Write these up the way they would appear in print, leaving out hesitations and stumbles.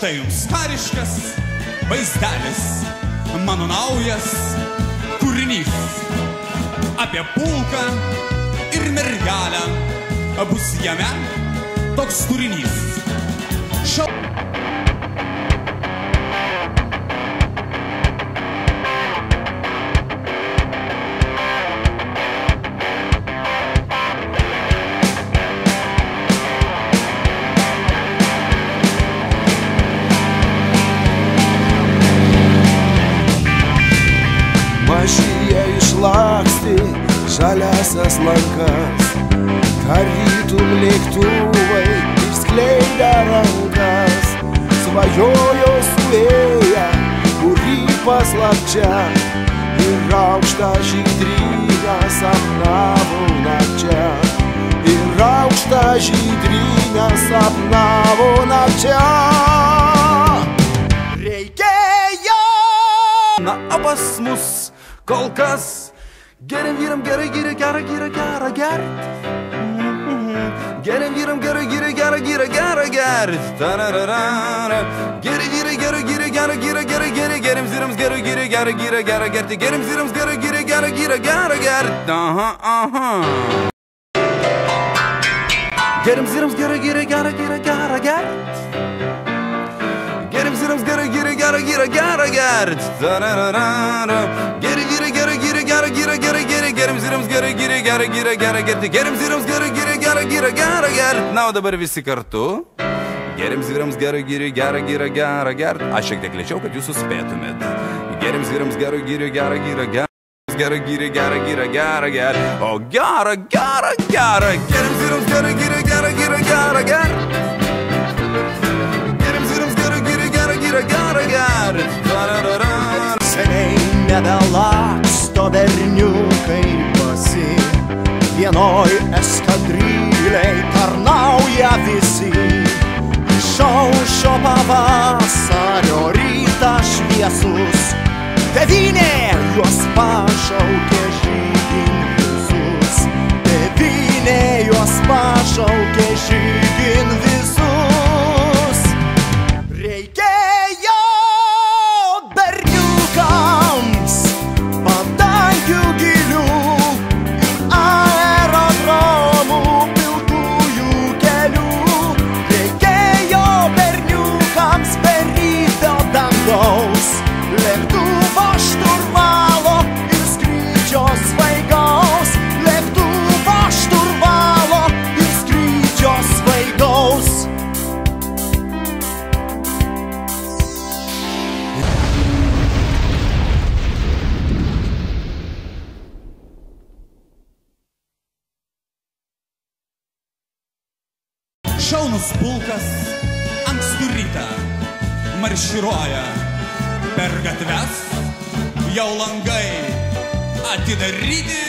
Štai jums kariškas vaizdelis, mano naujas kūrinys apie pulką ir mergelę, bus jame toks turinys. Mašija išlakstė žaliasias lankas, tarytum lėktuvai išskleidę rankas. Svajojo suėję, kurį paslapčia, ir aukštą žydrynę sapnavo nakčia. Ir aukštą žydrynę sapnavo nakčia. Reikėjo! Na, o pas mus kol kas geriam vyram gerai geri gerą gyrą gerą gert. Geriam vyram gerai geri gerą gyrą gerą gert. Tararara. Geri vyrai gerai geri gerą gyrą gerai geri. Geriam vyrams gerai geri gerą gyrą gerą gerti. Geriam vyrams gerai geri gerą gyrą gerą gert. Aha, aha. Geriam vyrams gerai geri gerą gyrą gerą gert. Geriam vyrams gerai geri gerą gyrą gerą gert. Tararara. Geri vyrai gerai geri gerą gyrą gerą geri. Geriam vyrams gerai geri gerą gyrą gerą gerti. Geriam vyrams gerai geri gerą gyrą gerą gert. Na, o dabar visi kartu. Geriam vyrams gerai geri gerą gyrą gerą gert. Aš šiek tiek lėčiau, kad jūs suspėtumėt. Geriam vyrams gerai geri gerą gyrą gerą. Gerą gyrą gerą gyrą gerą gerą. O gerą gerą gerą. Geriam vyrams gerai geri gerą gyrą gerą gert. Geriam vyrams gerai geri gerą gyrą gerą gert. Seniai nebelaksto berniukai pasi, vienoj eskadrilei tarnauja visi. Išaušo pavasario rytas šviesus, tėvynė juos pašaukė žygin visus. Tėvynė juos pašaukė žygin visus. Reikėjo berniukams padangių gilių ir aerodromų pilkųjų kelių. Reikėjo berniukams beribio dangaus, lėktuvo šturvalo ir skrydžio svaigaus. Lėktuvo šturvalo ir skrydžio svaigaus. Šaunus pulkas ankstų rytą marširuoja per gatves, jau langai atidaryti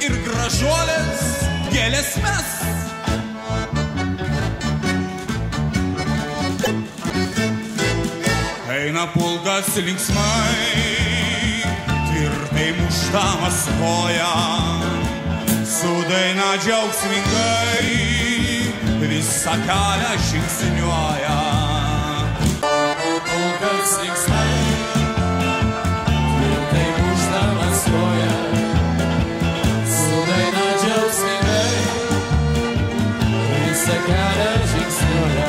ir gražuolės gėlės mes. Eina pulkas linksmai, tvirtai mušdamas koją, su daina džiaugsmingai visą kelią žingsniuoja. Pulkas linksmai, tvirtai mušdamas koją, su daina džiaugsmingai visą kelią žingsniuoja.